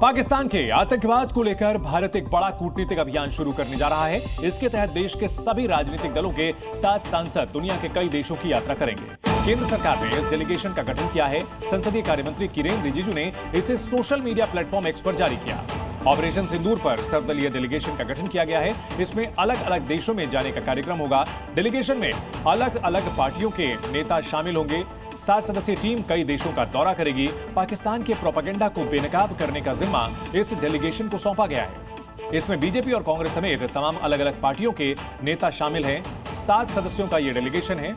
पाकिस्तान के आतंकवाद को लेकर भारत एक बड़ा कूटनीतिक अभियान शुरू करने जा रहा है। इसके तहत देश के सभी राजनीतिक दलों के 7 सांसद दुनिया के कई देशों की यात्रा करेंगे। केंद्र सरकार ने इस डेलीगेशन का गठन किया है। संसदीय कार्य मंत्री किरेन रिजिजू ने इसे सोशल मीडिया प्लेटफॉर्म एक्स पर जारी किया। ऑपरेशन सिंदूर पर सर्वदलीय डेलीगेशन का गठन किया गया है। इसमें अलग अलग देशों में जाने का कार्यक्रम होगा। डेलीगेशन में अलग अलग पार्टियों के नेता शामिल होंगे। 7 सदस्यीय टीम कई देशों का दौरा करेगी। पाकिस्तान के प्रोपेगेंडा को बेनकाब करने का जिम्मा इस डेलीगेशन को सौंपा गया है। इसमें बीजेपी और कांग्रेस समेत तमाम अलग अलग पार्टियों के नेता शामिल हैं। 7 सदस्यों का यह डेलीगेशन है।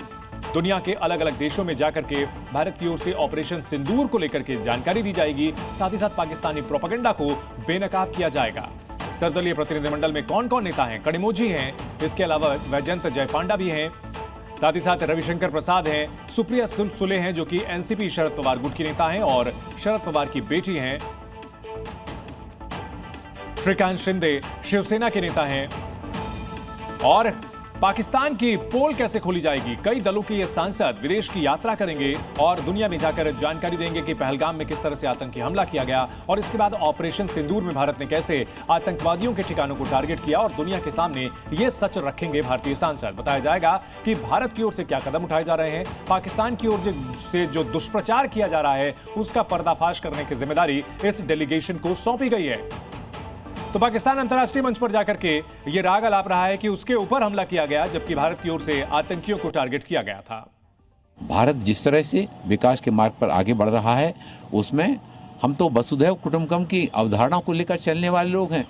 दुनिया के अलग अलग देशों में जाकर के भारत की ओर से ऑपरेशन सिंदूर को लेकर के जानकारी दी जाएगी। साथ ही साथ पाकिस्तानी प्रोपेगेंडा को बेनकाब किया जाएगा। सर्वदलीय प्रतिनिधिमंडल में कौन कौन नेता हैं? कनिमोझी हैं, इसके अलावा वैजयंत जयपांडा भी हैं, साथ ही साथ रविशंकर प्रसाद हैं, सुप्रिया सुले हैं जो कि एनसीपी शरद पवार गुट की नेता हैं और शरद पवार की बेटी हैं, श्रीकांत शिंदे शिवसेना के नेता हैं। और पाकिस्तान की पोल कैसे खोली जाएगी? कई दलों के ये सांसद विदेश की यात्रा करेंगे और दुनिया में जाकर जानकारी देंगे कि पहलगाम में किस तरह से आतंकी हमला किया गया और इसके बाद ऑपरेशन सिंदूर में भारत ने कैसे आतंकवादियों के ठिकानों को टारगेट किया और दुनिया के सामने ये सच रखेंगे भारतीय सांसद। बताया जाएगा कि भारत की ओर से क्या कदम उठाए जा रहे हैं। पाकिस्तान की ओर से जो दुष्प्रचार किया जा रहा है उसका पर्दाफाश करने की जिम्मेदारी इस डेलीगेशन को सौंपी गई है। तो पाकिस्तान अंतर्राष्ट्रीय मंच पर जाकर के ये राग अलाप रहा है कि उसके ऊपर हमला किया गया जबकि भारत की ओर से आतंकियों को टारगेट किया गया था। भारत जिस तरह से विकास के मार्ग पर आगे बढ़ रहा है उसमें हम तो वसुधैव कुटुंबकम की अवधारणा को लेकर चलने वाले लोग हैं।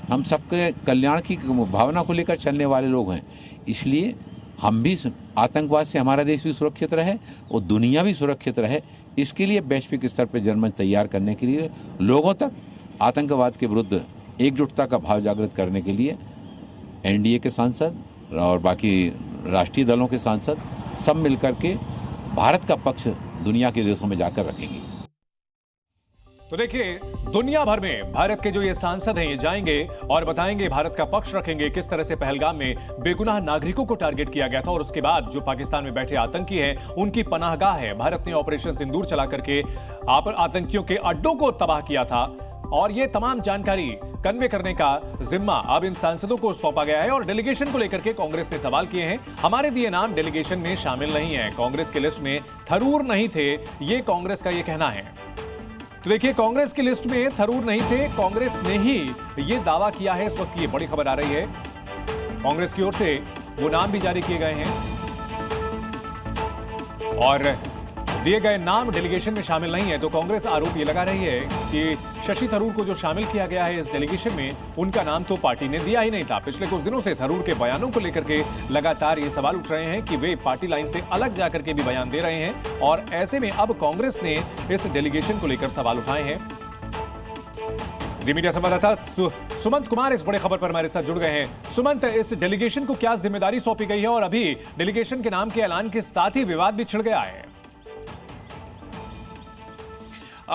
हम सबके कल्याण की भावना को लेकर चलने वाले लोग हैं। इसलिए हम भी आतंकवाद से हमारा देश भी सुरक्षित रहे और दुनिया भी सुरक्षित रहे, इसके लिए वैश्विक स्तर पर जनमंच तैयार करने के लिए लोगों तक आतंकवाद के विरुद्ध एकजुटता का भाव जागृत करने के लिए एनडीए के सांसद और बाकी राष्ट्रीय दलों के सांसद सब मिलकर के भारत का पक्ष दुनिया के देशों में जाकर रखेंगे। तो देखिए, दुनिया भर में भारत के जो ये सांसद हैं ये जाएंगे और बताएंगे, भारत का पक्ष रखेंगे किस तरह से पहलगाम में बेगुनाह नागरिकों को टारगेट किया गया था और उसके बाद जो पाकिस्तान में बैठे आतंकी हैं उनकी पनाहगाह है। भारत ने ऑपरेशन सिंदूर चला करके आतंकियों के अड्डों को तबाह किया था और ये तमाम जानकारी कन्वे करने का जिम्मा अब इन सांसदों को सौंपा गया है। और डेलीगेशन को लेकर के कांग्रेस ने सवाल किए हैं। हमारे दिए नाम डेलीगेशन में शामिल नहीं है, कांग्रेस की लिस्ट में थरूर नहीं थे, ये कांग्रेस का ये कहना है। तो देखिए, कांग्रेस की लिस्ट में थरूर नहीं थे, कांग्रेस ने ही ये दावा किया है। इस वक्त ये बड़ी खबर आ रही है, कांग्रेस की ओर से वो नाम भी जारी किए गए हैं और दिए गए नाम डेलीगेशन में शामिल नहीं है। तो कांग्रेस आरोप ये लगा रही है कि शशि थरूर को जो शामिल किया गया है इस डेलीगेशन में, उनका नाम तो पार्टी ने दिया ही नहीं था। पिछले कुछ दिनों से थरूर के बयानों को लेकर के लगातार ये सवाल उठ रहे हैं कि वे पार्टी लाइन से अलग जाकर के भी बयान दे रहे हैं और ऐसे में अब कांग्रेस ने इस डेलीगेशन को लेकर सवाल उठाए हैं। जी मीडिया संवाददाता सुमंत कुमार इस बड़े खबर पर हमारे साथ जुड़ गए हैं। सुमंत, इस डेलीगेशन को क्या जिम्मेदारी सौंपी गई है और अभी डेलीगेशन के नाम के ऐलान के साथ ही विवाद भी छिड़ गया है?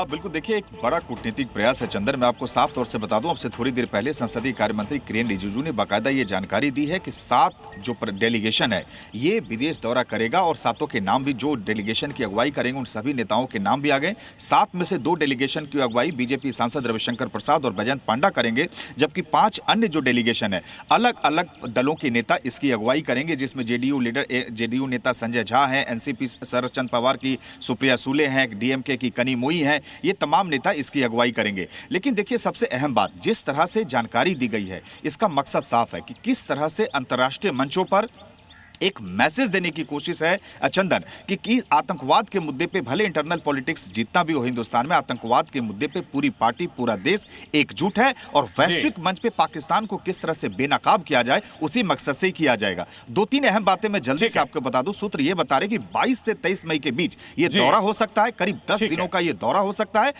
बिल्कुल, देखिए, एक बड़ा कूटनीतिक प्रयास है चंदन। मैं आपको साफ तौर से बता दूं, अब से थोड़ी देर पहले संसदीय कार्य मंत्री किरेन रिजिजू ने बाकायदा ये जानकारी दी है कि 7 जो डेलीगेशन है ये विदेश दौरा करेगा और 7 के नाम भी, जो डेलीगेशन की अगुवाई करेंगे उन सभी नेताओं के नाम भी आ गए। 7 में से 2 डेलीगेशन की अगुवाई बीजेपी सांसद रविशंकर प्रसाद और वैजयंत पांडा करेंगे, जबकि 5 अन्य जो डेलीगेशन है अलग अलग दलों के नेता इसकी अगुवाई करेंगे, जिसमें जेडीयू नेता संजय झा हैं, एनसीपी शरद पवार की सुप्रिया सुले हैं, डीएमके की कनिमोई हैं। ये तमाम नेता इसकी अगुवाई करेंगे। लेकिन देखिए, सबसे अहम बात, जिस तरह से जानकारी दी गई है इसका मकसद साफ है कि किस तरह से अंतर्राष्ट्रीय मंचों पर एक मैसेज देने की कोशिश है चंदन कि आतंकवाद के मुद्दे पे भले इंटरनल पॉलिटिक्स जितना भी हो हिंदुस्तान में, आतंकवाद के मुद्दे पे पूरी पार्टी, पूरा देश एकजुट है और वैश्विक मंच पे पाकिस्तान को किस तरह से बेनकाब किया जाए उसी मकसद से ही किया जाएगा। 2-3 अहम बातें मैं जल्दी से आपको बता दूं। सूत्र ये बता रहे कि 22 से 23 मई के बीच ये दौरा हो सकता है, करीब 10 दिनों का ये दौरा हो सकता है।